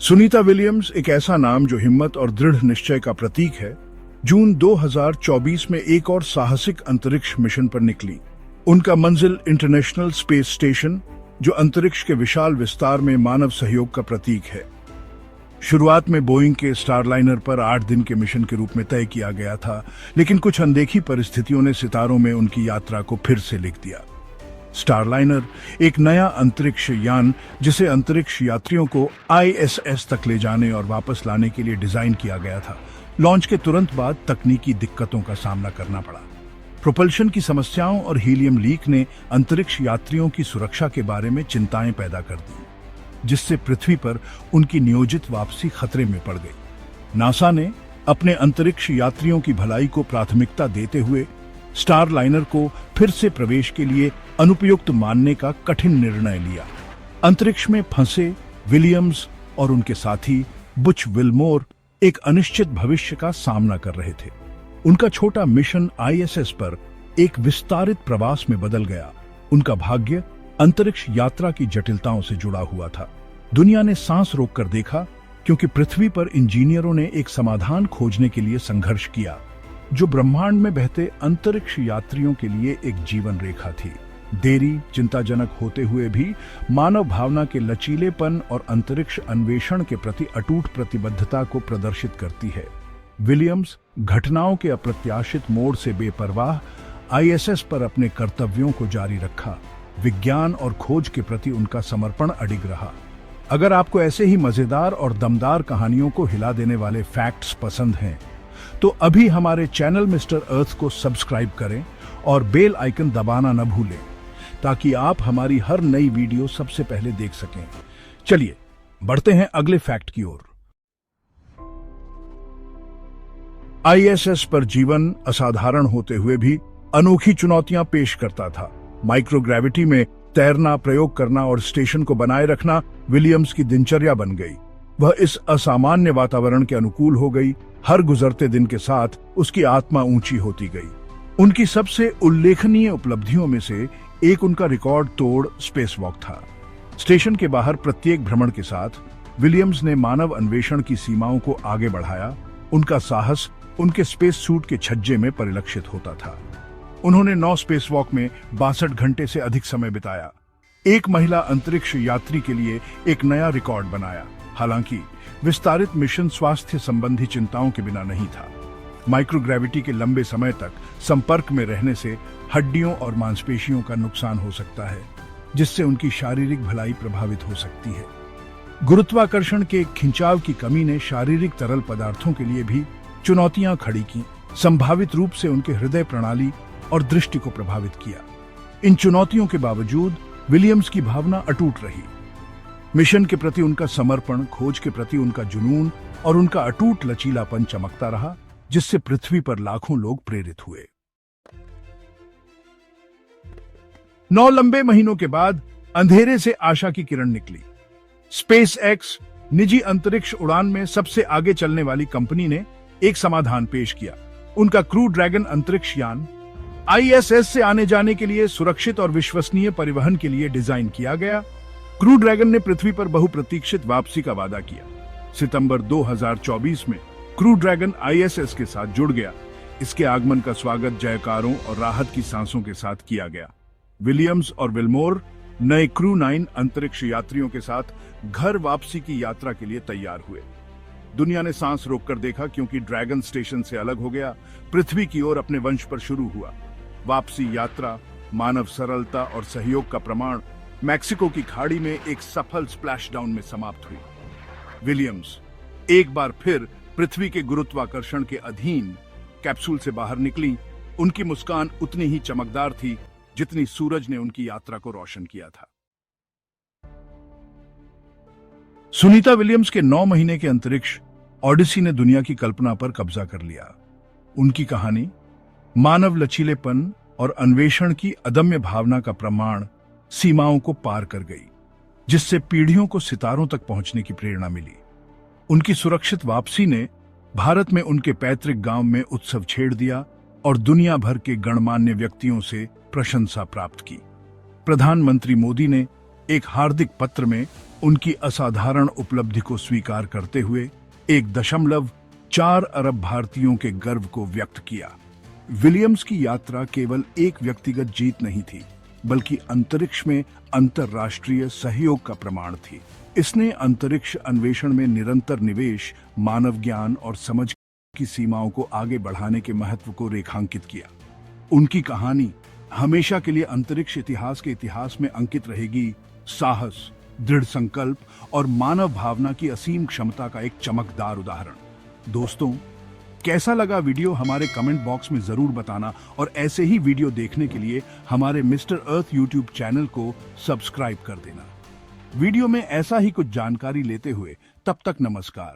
Sunita Williams एक ऐसा नाम जो हिम्मत और दृढ़ निश्चय का प्रतीक है। जून 2024 में एक और साहसिक अंतरिक्ष मिशन पर निकली। उनका मंजिल इंटरनेशनल स्पेस स्टेशन, जो अंतरिक्ष के विशाल विस्तार में मानव सहयोग का प्रतीक है। शुरुआत में बोइंग के स्टारलाइनर पर 8 दिन के मिशन के रूप में तय किया गया था, लेकिन कुछ अनदेखी परिस्थितियों ने सितारों में उनकी यात्रा को फिर से लिख दिया। स्टारलाइनर एक नया अंतरिक्ष यान, जिसे अंतरिक्ष यात्रियों को ISS तक ले जाने और वापस लाने के लिए डिजाइन किया गया था, लॉन्च के तुरंत बाद तकनीकी दिक्कतों का सामना करना पड़ा। प्रोपल्शन की समस्याओं और हीलियम लीक ने अंतरिक्ष यात्रियों की सुरक्षा के बारे में चिंताएं पैदा कर दी, जिससे पृथ्वी पर उनकी नियोजित वापसी खतरे में पड़ गई। नासा ने अपने अंतरिक्ष यात्रियों की भलाई को प्राथमिकता देते हुए स्टारलाइनर को फिर से प्रवेश के लिए अनुपयुक्त मानने का कठिन निर्णय लिया। अंतरिक्ष में फंसे विलियम्स और उनके साथी बुच विल्मोर एक अनिश्चित भविष्य का सामना कर रहे थे। उनका छोटा मिशन ISS पर एक विस्तारित प्रवास में बदल गया। उनका भाग्य अंतरिक्ष यात्रा की जटिलताओं से जुड़ा हुआ था। दुनिया ने सांस रोककर देखा, क्योंकि पृथ्वी पर इंजीनियरों ने एक समाधान खोजने के लिए संघर्ष किया, जो ब्रह्मांड में बहते अंतरिक्ष यात्रियों के लिए एक जीवन रेखा थी। देरी चिंताजनक होते हुए भी मानव भावना के लचीलेपन और अंतरिक्ष अन्वेषण के प्रति अटूट प्रतिबद्धता को प्रदर्शित करती है। विलियम्स घटनाओं के अप्रत्याशित मोड़ से बेपरवाह ISS पर अपने कर्तव्यों को जारी रखा। विज्ञान और खोज के प्रति उनका समर्पण अडिग रहा। अगर आपको ऐसे ही मजेदार और दमदार कहानियों को हिला देने वाले फैक्ट्स पसंद हैं, तो अभी हमारे चैनल मिस्टर अर्थ को सब्सक्राइब करें और बेल आइकन दबाना न भूलें, ताकि आप हमारी हर नई वीडियो सबसे पहले देख सकें। चलिए बढ़ते हैं अगले फैक्ट की ओर। ISS पर जीवन असाधारण होते हुए भी अनोखी चुनौतियां पेश करता था। माइक्रोग्रेविटी में तैरना, प्रयोग करना और स्टेशन को बनाए रखना विलियम्स की दिनचर्या बन गई। वह इस असामान्य वातावरण के अनुकूल हो गई। हर गुजरते दिन के साथ उसकी आत्मा ऊंची होती गई। उनकी सबसे उल्लेखनीय उपलब्धियों में से एक उनका रिकॉर्ड तोड़ स्पेस वॉक था। स्टेशन के बाहर प्रत्येक भ्रमण के साथ विलियम्स ने मानव अन्वेषण की सीमाओं को आगे बढ़ाया। उनका साहस उनके स्पेस सूट के छज्जे में परिलक्षित होता था। उन्होंने 9 स्पेस वॉक में 62 घंटे से अधिक समय बिताया। एक महिला अंतरिक्ष यात्री के लिए एक नया रिकॉर्ड बनाया। हालांकि विस्तारित मिशन स्वास्थ्य संबंधी चिंताओं के बिना नहीं था। माइक्रोग्रेविटी के लंबे समय तक संपर्क में रहने से हड्डियों और मांसपेशियों का नुकसान हो सकता है, जिससे उनकी शारीरिक भलाई प्रभावित हो सकती है। गुरुत्वाकर्षण के खिंचाव की कमी ने शारीरिक तरल पदार्थों के लिए भी चुनौतियां खड़ी की। संभावित रूप से उनके हृदय प्रणाली और दृष्टि को प्रभावित किया। इन चुनौतियों के बावजूद विलियम्स की भावना अटूट रही। मिशन के प्रति उनका समर्पण, खोज के प्रति उनका जुनून और उनका अटूट लचीलापन चमकता रहा, जिससे पृथ्वी पर लाखों लोग प्रेरित हुए। 9 लंबे महीनों के बाद अंधेरे से आशा की किरण निकली। SpaceX निजी अंतरिक्ष उड़ान में सबसे आगे चलने वाली कंपनी ने एक समाधान पेश किया। उनका क्रू ड्रैगन अंतरिक्ष यान ISS से आने जाने के लिए सुरक्षित और विश्वसनीय परिवहन के लिए डिजाइन किया गया। क्रू ड्रैगन ने पृथ्वी पर बहुप्रतीक्षित वापसी का वादा किया। सितंबर 2024 में क्रू ड्रैगन ISS के साथ जुड़ गया। इसके आगमन का स्वागत जयकारों और राहत की सांसों के साथ किया गया। विलियम्स और विल्मोर नए क्रू 9 अंतरिक्ष यात्रियों के साथ घर वापसी की यात्रा के लिए तैयार हुए। दुनिया ने सांस रोककर देखा, क्योंकि ड्रैगन स्टेशन से अलग हो गया, पृथ्वी की ओर अपने वंश पर शुरू हुआ। वापसी यात्रा मानव सरलता और सहयोग का प्रमाण मैक्सिको की खाड़ी में एक सफल स्प्लैशडाउन में समाप्त हुई। विलियम्स एक बार फिर पृथ्वी के गुरुत्वाकर्षण के अधीन कैप्सूल से बाहर निकली। उनकी मुस्कान उतनी ही चमकदार थी जितनी सूरज ने उनकी यात्रा को रोशन किया था। सुनीता विलियम्स के 9 महीने के अंतरिक्ष ऑडिसी ने दुनिया की कल्पना पर कब्जा कर लिया। उनकी कहानी मानव लचीलेपन और अन्वेषण की अदम्य भावना का प्रमाण सीमाओं को पार कर गई, जिससे पीढ़ियों को सितारों तक पहुंचने की प्रेरणा मिली। उनकी सुरक्षित वापसी ने भारत में उनके पैतृक गांव में उत्सव छेड़ दिया और दुनिया भर के गणमान्य व्यक्तियों से प्रशंसा प्राप्त की। प्रधानमंत्री मोदी ने एक हार्दिक पत्र में उनकी असाधारण उपलब्धि को स्वीकार करते हुए 1.4 अरब भारतीयों के गर्व को व्यक्त किया। विलियम्स की यात्रा केवल एक व्यक्तिगत जीत नहीं थी, बल्कि अंतरिक्ष में अंतर्राष्ट्रीय सहयोग का प्रमाण थी। इसने अंतरिक्ष अन्वेषण में निरंतर निवेश, मानव ज्ञान और समझ की सीमाओं को आगे बढ़ाने के महत्व को रेखांकित किया। उनकी कहानी हमेशा के लिए अंतरिक्ष इतिहास में अंकित रहेगी। साहस, दृढ़ संकल्प और मानव भावना की असीम क्षमता का एक चमकदार उदाहरण। दोस्तों, कैसा लगा वीडियो हमारे कमेंट बॉक्स में जरूर बताना और ऐसे ही वीडियो देखने के लिए हमारे मिस्टर अर्थ यूट्यूब चैनल को सब्सक्राइब कर देना। वीडियो में ऐसा ही कुछ जानकारी लेते हुए तब तक नमस्कार।